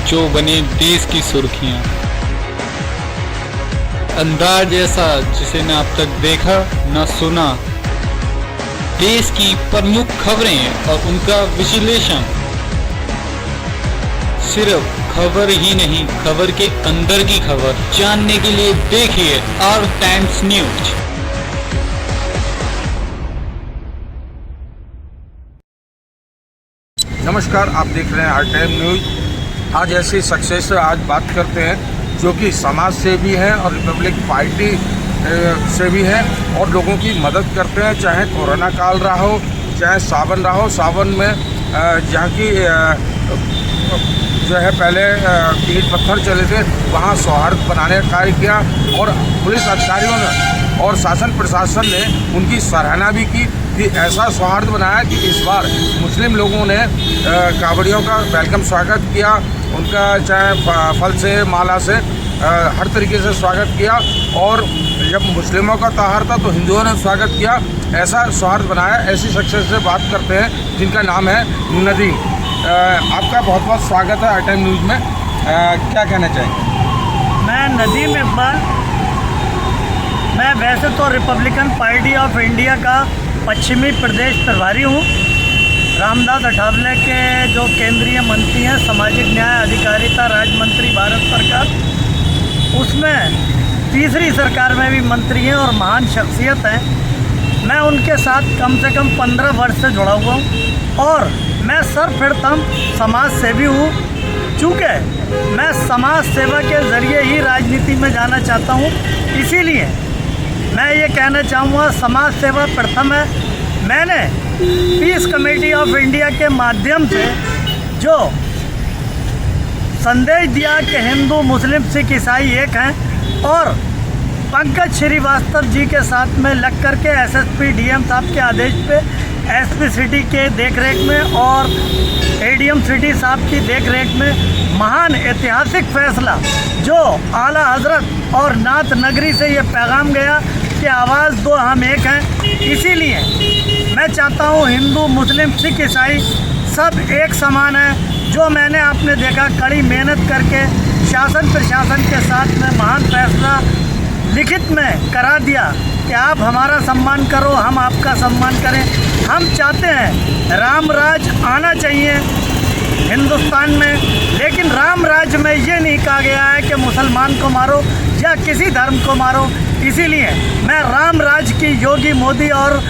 जो बने देश की सुर्खियां। अंदाज ऐसा जिसे न अब तक देखा न सुना। देश की प्रमुख खबरें और उनका विश्लेषण। सिर्फ खबर ही नहीं, खबर के अंदर की खबर जानने के लिए देखिए आर टाइम्स न्यूज। नमस्कार, आप देख रहे हैं आर टाइम न्यूज। आज ऐसी सक्सेस से आज बात करते हैं जो कि समाज से भी हैं और रिपब्लिक पार्टी से भी हैं और लोगों की मदद करते हैं। चाहे कोरोना काल रहा हो, चाहे सावन रहा हो। सावन में जहाँ की जो है पहले ईंट पत्थर चले थे, वहाँ सौहार्द बनाने का कार्य किया और पुलिस अधिकारियों ने और शासन प्रशासन ने उनकी सराहना भी की कि ऐसा सौहार्द बनाया कि इस बार मुस्लिम लोगों ने कांवड़ियों का वेलकम स्वागत किया। उनका चाहे फल से, माला से हर तरीके से स्वागत किया और जब मुस्लिमों का त्योहार था तो हिंदुओं ने स्वागत किया। ऐसा सौहार्द बनाया। ऐसी सक्सेस से बात करते हैं जिनका नाम है नदीम। आपका बहुत बहुत स्वागत है आर टाइम न्यूज़ में। क्या कहना चाहेंगे? मैं नदीम इकबाल। मैं वैसे तो रिपब्लिकन पार्टी ऑफ इंडिया का पश्चिमी प्रदेश प्रभारी हूँ। रामदास अठावले के जो केंद्रीय मंत्री हैं, सामाजिक न्याय अधिकारिता राज्य मंत्री भारत सरकार, उसमें तीसरी सरकार में भी मंत्री हैं और महान शख्सियत हैं। मैं उनके साथ कम से कम 15 वर्ष से जुड़ा हुआ हूँ और मैं सर्वप्रथम समाज सेवी हूँ। चूँकि मैं समाज सेवा के ज़रिए ही राजनीति में जाना चाहता हूँ, इसीलिए मैं ये कहना चाहूँगा समाज सेवा प्रथम है। मैंने पीस कमेटी ऑफ इंडिया के माध्यम से जो संदेश दिया कि हिंदू, मुस्लिम, सिख, ईसाई एक हैं और पंकज श्रीवास्तव जी के साथ में लग करके एसएसपी डीएम साहब के आदेश पे एसपी सिटी के देखरेख में और एडीएम सिटी साहब की देखरेख में महान ऐतिहासिक फैसला जो आला हजरत और नाथ नगरी से ये पैगाम गया कि आवाज़ दो, हम एक हैं। इसीलिए मैं चाहता हूँ हिंदू, मुस्लिम, सिख, ईसाई सब एक समान है। जो मैंने आपने देखा कड़ी मेहनत करके शासन प्रशासन के साथ में महान फैसला लिखित में करा दिया कि आप हमारा सम्मान करो, हम आपका सम्मान करें। हम चाहते हैं राम राज आना चाहिए हिंदुस्तान में, लेकिन राम राज्य में ये नहीं कहा गया है कि मुसलमान को मारो या किसी धर्म को मारो। इसीलिए मैं राम राज की योगी मोदी और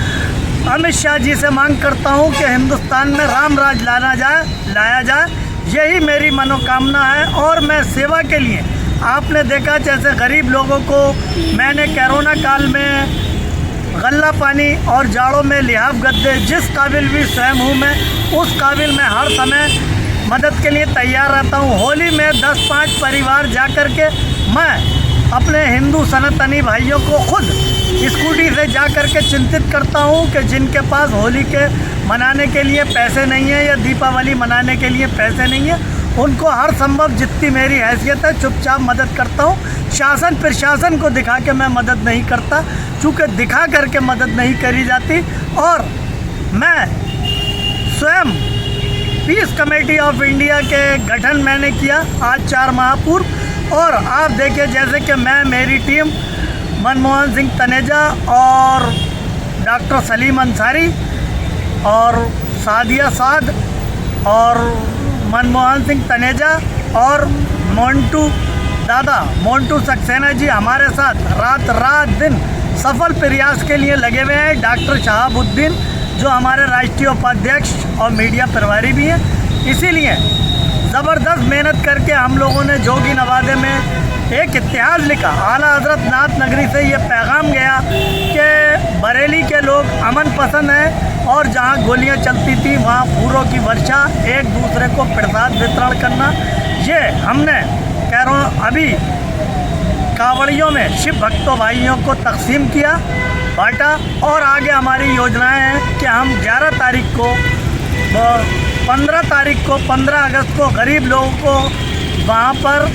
अमित शाह जी से मांग करता हूं कि हिंदुस्तान में राम राज लाया जाए। यही मेरी मनोकामना है और मैं सेवा के लिए, आपने देखा जैसे गरीब लोगों को मैंने कोरोना काल में गल्ला पानी और जाड़ों में लिहाफ गद्दे, जिस काबिल भी स्वयं हूँ मैं, उस काबिल में हर समय मदद के लिए तैयार रहता हूँ। होली में 10-5 परिवार जा कर के मैं अपने हिंदू सनातनी भाइयों को खुद स्कूटी से जा कर के चिंतित करता हूँ कि जिनके पास होली के मनाने के लिए पैसे नहीं है या दीपावली मनाने के लिए पैसे नहीं है, उनको हर संभव जितनी मेरी हैसियत है चुपचाप मदद करता हूँ। शासन प्रशासन को दिखा के मैं मदद नहीं करता, चूँकि दिखा करके मदद नहीं करी जाती। और मैं स्वयं पीस कमेटी ऑफ इंडिया के गठन मैंने किया आज 4 माह पूर्व। और आप देखिए जैसे कि मैं, मेरी टीम मनमोहन सिंह तनेजा और डॉक्टर सलीम अंसारी और सादिया साद और मनमोहन सिंह तनेजा और मोन्टू सक्सेना जी हमारे साथ रात दिन सफल प्रयास के लिए लगे हुए हैं। डॉक्टर शहाबुद्दीन जो हमारे राष्ट्रीय उपाध्यक्ष और मीडिया प्रभारी भी हैं। इसीलिए ज़बरदस्त मेहनत करके हम लोगों ने जोगी नवादे में एक इतिहास लिखा। आला हजरत नाथ नगरी से ये पैगाम गया कि बरेली के लोग अमन पसंद हैं और जहाँ गोलियाँ चलती थी वहाँ फूलों की वर्षा, एक दूसरे को प्रसाद वितरण करना, ये हमने कह रहा हूँ अभी कांवड़ियों में शिव भक्तों भाइयों को तकसीम किया, बांटा। और आगे हमारी योजनाएं हैं कि हम 11 तारीख को 15 अगस्त को गरीब लोगों को वहाँ पर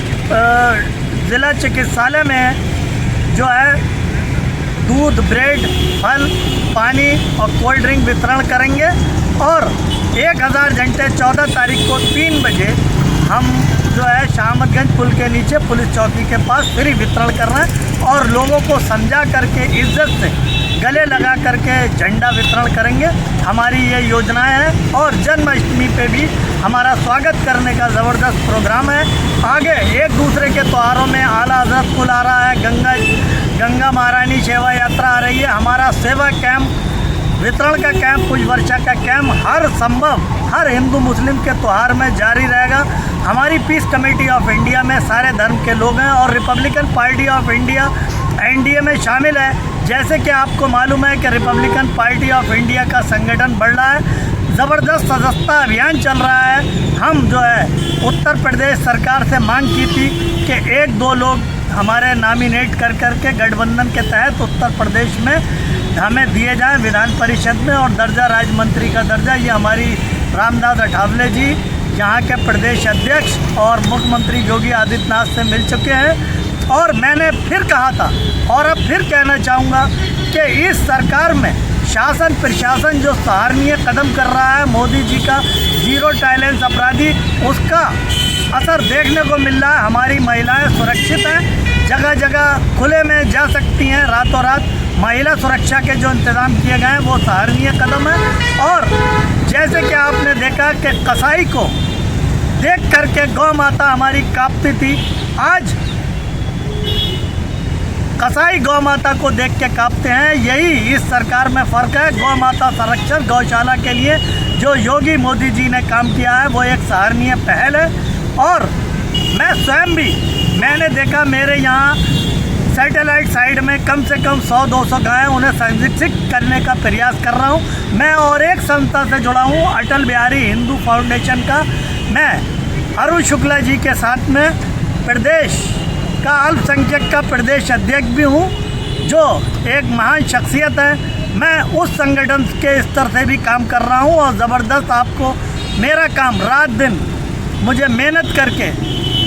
ज़िला चिकित्सालय में जो है दूध, ब्रेड, फल, पानी और कोल्ड ड्रिंक वितरण करेंगे। और 1000 घंटे 14 तारीख को 3 बजे हम जो है शाहमदगंज पुल के नीचे पुलिस चौकी के पास फ्री वितरण कर रहे हैं और लोगों को समझा करके इज्जत से गले लगा करके झंडा वितरण करेंगे। हमारी ये योजनाएं हैं और जन्माष्टमी पे भी हमारा स्वागत करने का ज़बरदस्त प्रोग्राम है। आगे एक दूसरे के त्योहारों में आला हज़रत पुल आ रहा है, गंगा महारानी सेवा यात्रा आ रही है, हमारा सेवा कैंप वितरण का कैंप, कुछ वर्षा का कैंप हर संभव हर हिंदू मुस्लिम के त्यौहार में जारी रहेगा। हमारी पीस कमेटी ऑफ इंडिया में सारे धर्म के लोग हैं और Republican party of India NDA में शामिल है। जैसे कि आपको मालूम है कि रिपब्लिकन पार्टी ऑफ इंडिया का संगठन बढ़ रहा है, ज़बरदस्त सदस्यता अभियान चल रहा है। हम जो है उत्तर प्रदेश सरकार से मांग की थी कि 1-2 लोग हमारे नॉमिनेट कर करके गठबंधन के तहत उत्तर प्रदेश में हमें दिए जाएं विधान परिषद में और दर्जा राज्य मंत्री का दर्जा। ये हमारी रामदास अठावले जी यहाँ के प्रदेश अध्यक्ष और मुख्यमंत्री योगी आदित्यनाथ से मिल चुके हैं। और मैंने फिर कहा था और अब फिर कहना चाहूँगा कि इस सरकार में शासन प्रशासन जो सराहनीय कदम कर रहा है, मोदी जी का जीरो टॉलरेंस अपराधी, उसका असर देखने को मिल रहा है। हमारी महिलाएं सुरक्षित हैं, जगह जगह खुले में जा सकती हैं, रातों रात महिला सुरक्षा के जो इंतज़ाम किए गए हैं वो सराहनीय कदम है। और जैसे कि आपने देखा कि कसाई को देख करके गौ माता हमारी कांपती थी, आज कसाई गौ माता को देख के कांपते हैं। यही इस सरकार में फ़र्क है। गौ माता संरक्षण गौशाला के लिए जो योगी मोदी जी ने काम किया है वो एक सराहनीय पहल है। और मैं स्वयं भी मैंने देखा, मेरे यहाँ सैटेलाइट साइड में कम से कम 100-200 गायें, उन्हें संरक्षित करने का प्रयास कर रहा हूँ। मैं और एक संस्था से जुड़ा हूँ, अटल बिहारी हिंदू फाउंडेशन का। मैं अरुण शुक्ला जी के साथ में प्रदेश का अल्पसंख्यक का प्रदेश अध्यक्ष भी हूँ, जो एक महान शख्सियत है। मैं उस संगठन के स्तर से भी काम कर रहा हूँ और ज़बरदस्त आपको मेरा काम रात दिन मुझे मेहनत करके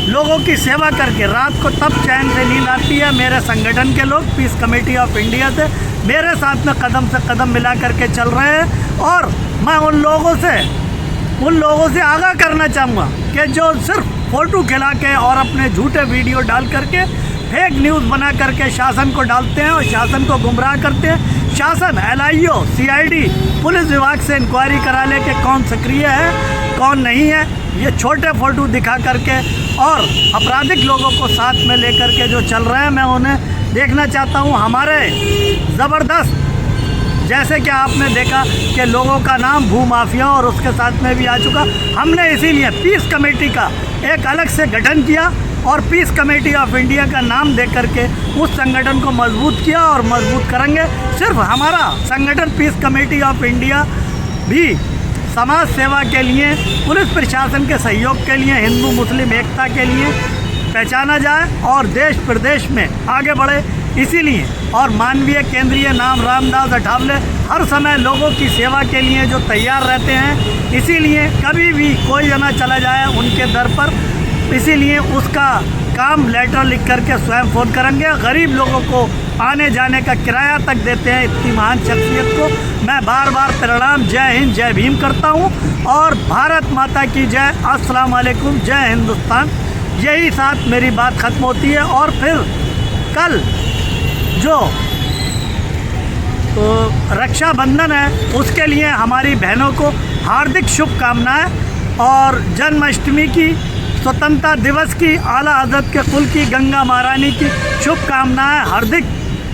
लोगों की सेवा करके रात को तब चैन से नींद आती है। मेरे संगठन के लोग पीस कमेटी ऑफ इंडिया से मेरे साथ में कदम से कदम मिला करके चल रहे हैं। और मैं उन लोगों से आगाह करना चाहूँगा कि जो सिर्फ फ़ोटो खिला के और अपने झूठे वीडियो डाल करके फेक न्यूज़ बना करके शासन को डालते हैं और शासन को गुमराह करते हैं। शासन LIO CID पुलिस विभाग से इंक्वायरी करा ले कि कौन सक्रिय है कौन नहीं है। ये छोटे फ़ोटो दिखा करके और आपराधिक लोगों को साथ में लेकर के जो चल रहे हैं, मैं उन्हें देखना चाहता हूँ। हमारे ज़बरदस्त जैसे कि आपने देखा कि लोगों का नाम भूमाफिया और उसके साथ में भी आ चुका। हमने इसीलिए पीस कमेटी का एक अलग से गठन किया और पीस कमेटी ऑफ इंडिया का नाम दे करके उस संगठन को मजबूत किया और मजबूत करेंगे। सिर्फ हमारा संगठन पीस कमेटी ऑफ इंडिया भी समाज सेवा के लिए, पुलिस प्रशासन के सहयोग के लिए, हिंदू मुस्लिम एकता के लिए पहचाना जाए और देश प्रदेश में आगे बढ़े। इसीलिए और मानवीय केंद्रीय नाम रामदास अठावले हर समय लोगों की सेवा के लिए जो तैयार रहते हैं। इसीलिए कभी भी कोई जना चला जाए उनके दर पर, इसीलिए उसका काम लेटर लिख करके स्वयं फ़ोन करेंगे। गरीब लोगों को आने जाने का किराया तक देते हैं। इतनी महान शख्सियत को मैं बार बार प्रणाम, जय हिंद जय भीम करता हूँ और भारत माता की जय, अस्सलाम वालेकुम, जय हिंदुस्तान। यही साथ मेरी बात ख़त्म होती है। और फिर कल जो रक्षाबंधन है उसके लिए हमारी बहनों को हार्दिक शुभकामनाएं और जन्माष्टमी की, स्वतंत्रता दिवस की, आला हज़रत के कुल की, गंगा महारानी की शुभकामनाएं हार्दिक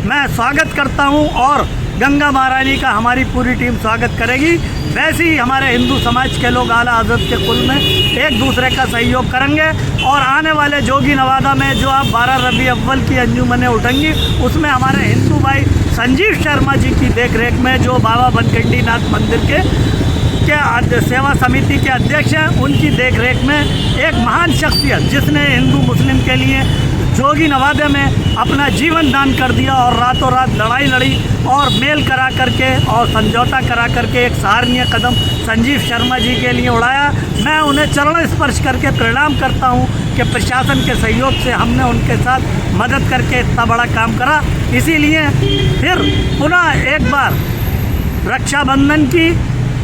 मैं स्वागत करता हूं और गंगा महारानी का हमारी पूरी टीम स्वागत करेगी। वैसे ही हमारे हिंदू समाज के लोग आला हज़रत के कुल में एक दूसरे का सहयोग करेंगे। और आने वाले जोगी नवादा में जो आप 12 रबी अव्वल की अंजुमनें उठेंगी, उसमें हमारे हिंदू भाई संजीव शर्मा जी की देखरेख में, जो बाबा बनखंडी नाथ मंदिर के सेवा समिति के अध्यक्ष हैं, उनकी देखरेख में एक महान शख्सियत जिसने हिंदू मुस्लिम के लिए जोगी नवादे में अपना जीवन दान कर दिया और रातों रात लड़ाई लड़ी और मेल करा करके और समझौता करा करके एक सराहनीय कदम संजीव शर्मा जी के लिए उड़ाया। मैं उन्हें चरण स्पर्श करके प्रणाम करता हूं कि प्रशासन के सहयोग से हमने उनके साथ मदद करके इतना बड़ा काम करा। इसीलिए फिर पुनः एक बार रक्षाबंधन की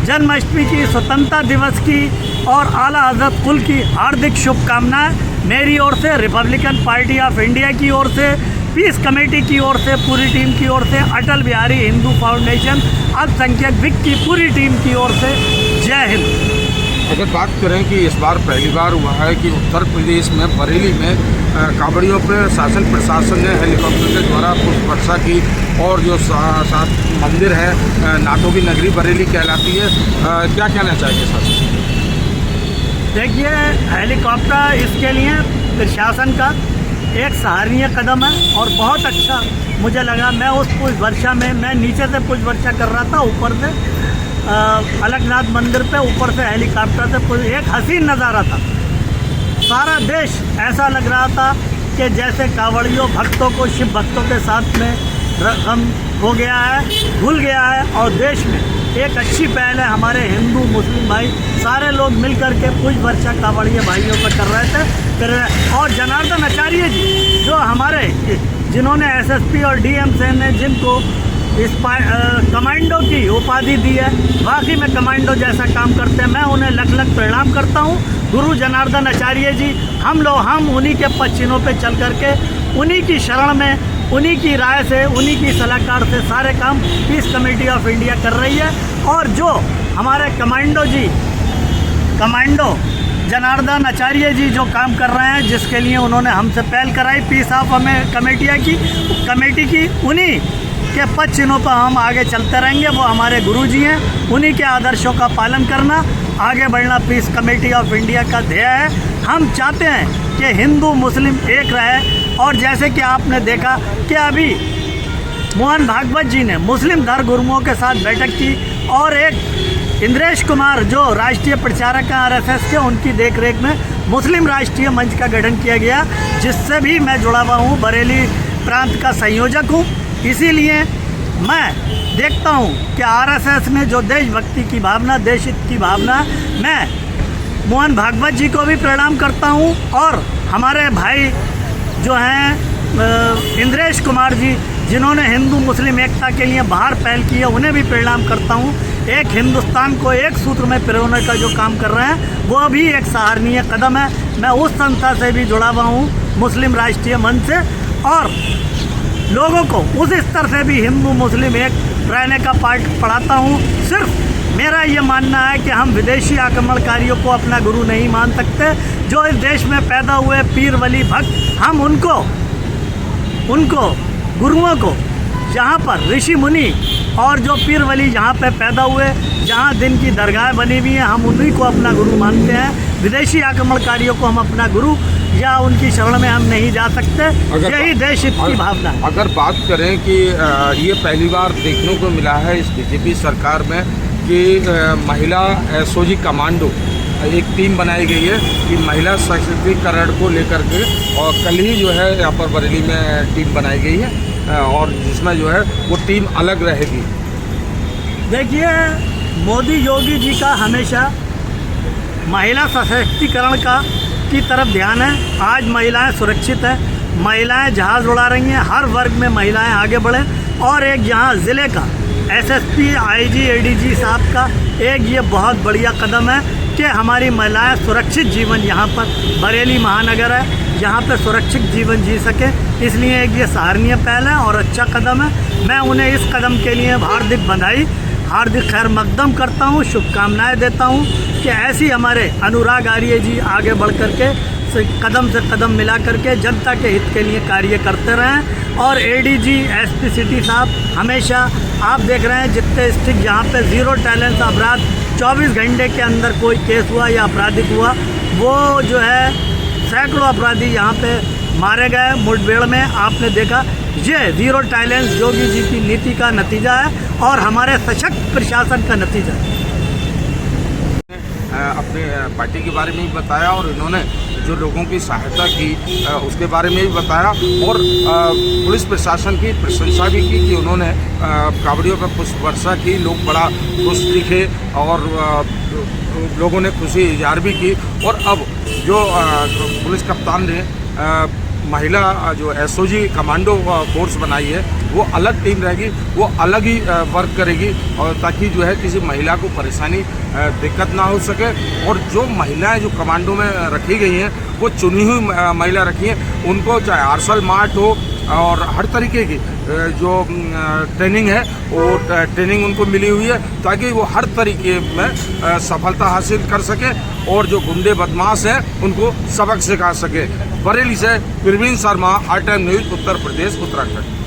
जन्माष्टमी की, स्वतंत्रता दिवस की और आला हज़रत कुल की हार्दिक शुभकामनाएं मेरी ओर से, रिपब्लिकन पार्टी ऑफ इंडिया की ओर से, पीस कमेटी की ओर से, पूरी टीम की ओर से, अटल बिहारी हिंदू फाउंडेशन अल्पसंख्यक विक की पूरी टीम की ओर से। जय हिंद। अगर बात करें कि इस बार पहली बार हुआ है कि उत्तर प्रदेश में बरेली में कांवड़ियों पर शासन प्रशासन ने हेलीकॉप्टर के द्वारा पुष्प वर्षा की, और जो सात मंदिर है नाथों की नगरी बरेली कहलाती है, क्या कहना चाहिए शासन? देखिए, हेलीकॉप्टर इसके लिए प्रशासन का एक सराहनीय कदम है और बहुत अच्छा मुझे लगा। मैं उस पुष्प वर्षा में, मैं नीचे से पुष्प वर्षा कर रहा था, ऊपर से अलकनाथ मंदिर पे ऊपर से हेलीकॉप्टर से एक हसीन नज़ारा था। सारा देश ऐसा लग रहा था कि जैसे कांवड़ियों भक्तों को, शिव भक्तों के साथ में हम हो गया है, भूल गया है। और देश में एक अच्छी पहल है, हमारे हिंदू मुस्लिम भाई सारे लोग मिल कर के पुष्प वर्षा कांवड़िया भाइयों पर कर रहे थे। और जनार्दन आचार्य जी जो हमारे, जिन्होंने एसएसपी और डीएम से ने जिनको इस कमांडो की उपाधि दी है, वाकई में कमांडो जैसा काम करते हैं। मैं उन्हें लख लख प्रणाम करता हूँ। गुरु जनार्दन आचार्य जी, हम उन्हीं के पचिनों पे चल करके, उन्हीं की शरण में, उन्हीं की राय से, उन्हीं की सलाहकार से सारे काम पीस कमेटी ऑफ इंडिया कर रही है। और जो हमारे कमांडो जनार्दन आचार्य जी जो काम कर रहे हैं, जिसके लिए उन्होंने हमसे पहल कराई पीस ऑफ कमेटी की, उन्हीं के पद चिन्हों पर हम आगे चलते रहेंगे। वो हमारे गुरुजी हैं, उन्हीं के आदर्शों का पालन करना, आगे बढ़ना पीस कमेटी ऑफ इंडिया का ध्येय है। हम चाहते हैं कि हिंदू मुस्लिम एक रहे। और जैसे कि आपने देखा कि अभी मोहन भागवत जी ने मुस्लिम धर्म गुरुओं के साथ बैठक की, और एक इंद्रेश कुमार जो राष्ट्रीय प्रचारक हैं आरएसएस के, उनकी देखरेख में मुस्लिम राष्ट्रीय मंच का गठन किया गया, जिससे भी मैं जुड़ा हुआ हूँ, बरेली प्रांत का संयोजक हूँ। इसीलिए मैं देखता हूँ कि आरएसएस में जो देशभक्ति की भावना, देश हित की भावना, मैं मोहन भागवत जी को भी प्रणाम करता हूँ, और हमारे भाई जो हैं इंद्रेश कुमार जी, जिन्होंने हिंदू मुस्लिम एकता के लिए बाहर पहल की है, उन्हें भी प्रणाम करता हूँ। एक हिंदुस्तान को एक सूत्र में पिरोने का जो काम कर रहे हैं, वो भी एक सराहनीय कदम है। मैं उस संस्था से भी जुड़ा हुआ हूँ, मुस्लिम राष्ट्रीय मंच से, और लोगों को उस स्तर से भी हिंदू मुस्लिम एक रहने का पाठ पढ़ाता हूँ। सिर्फ मेरा ये मानना है कि हम विदेशी आक्रमणकारियों को अपना गुरु नहीं मान सकते। जो इस देश में पैदा हुए पीर वली भक्त, हम उनको गुरुओं को, जहाँ पर ऋषि मुनि और जो पीर वली जहाँ पे पैदा हुए, जहाँ दिन की दरगाह बनी हुई हैं, हम उन्हीं को अपना गुरु मानते हैं। विदेशी आक्रमणकारियों को हम अपना गुरु या उनकी शरण में हम नहीं जा सकते। यही देश हित की भावना है। अगर बात करें कि ये पहली बार देखने को मिला है इस बीजेपी सरकार में कि महिला एसओजी कमांडो एक टीम बनाई गई है कि महिला सशक्तिकरण को लेकर के, और कल ही जो है यहाँ पर बरेली में टीम बनाई गई है, और जिसमें जो है वो टीम अलग रहेगी। देखिए, मोदी योगी जी का हमेशा महिला सशक्तिकरण की तरफ ध्यान है। आज महिलाएं सुरक्षित हैं, महिलाएं जहाज़ उड़ा रही हैं, हर वर्ग में महिलाएं आगे बढ़ें। और एक यहाँ ज़िले का एसएसपी, आईजी, एडीजी साहब का एक ये बहुत बढ़िया कदम है कि हमारी महिलाएं सुरक्षित जीवन, यहाँ पर बरेली महानगर है, यहाँ पे सुरक्षित जीवन जी सके, इसलिए एक ये सराहनीय पहल है और अच्छा कदम है। मैं उन्हें इस कदम के लिए हार्दिक बधाई, हार्दिक खैर मकदम करता हूँ, शुभकामनाएं देता हूँ कि ऐसी हमारे अनुराग आर्य जी आगे बढ़ कर के कदम से कदम मिला करके जनता के हित के लिए कार्य करते रहें। और एडीजी, एसपी सिटी साहब हमेशा, आप देख रहे हैं जितने स्टिक जहाँ पे ज़ीरो टॉलरेंस अपराध, 24 घंटे के अंदर कोई केस हुआ या आपराधिक हुआ, वो जो है सैकड़ों अपराधी यहाँ पे मारे गए मुठभेड़ में। आपने देखा, ये ज़ीरो टॉलरेंस योगी जी की नीति का नतीजा है और हमारे सशक्त प्रशासन का नतीजा है। अपने पार्टी के बारे में भी बताया और इन्होंने जो लोगों की सहायता की उसके बारे में भी बताया, और पुलिस प्रशासन की प्रशंसा भी की कि उन्होंने कांवड़ियों पर पुष्प वर्षा की। लोग बड़ा खुश दिखे और लोगों ने खुशी इजहार भी की। और अब जो पुलिस कप्तान ने महिला जो एसओजी कमांडो फोर्स बनाई है वो अलग टीम रहेगी, वो अलग ही वर्क करेगी और ताकि जो है किसी महिला को परेशानी दिक्कत ना हो सके। और जो महिलाएं जो कमांडो में रखी गई हैं वो चुनी हुई महिला रखी हैं, उनको चाहे आर्सल मार्ट हो और हर तरीके की जो ट्रेनिंग है वो ट्रेनिंग उनको मिली हुई है ताकि वो हर तरीके में सफलता हासिल कर सके और जो गुंडे बदमाश हैं उनको सबक सिखा सके। बरेली से Praveen Sharma, R Time News, Uttar Pradesh, Uttarakhand.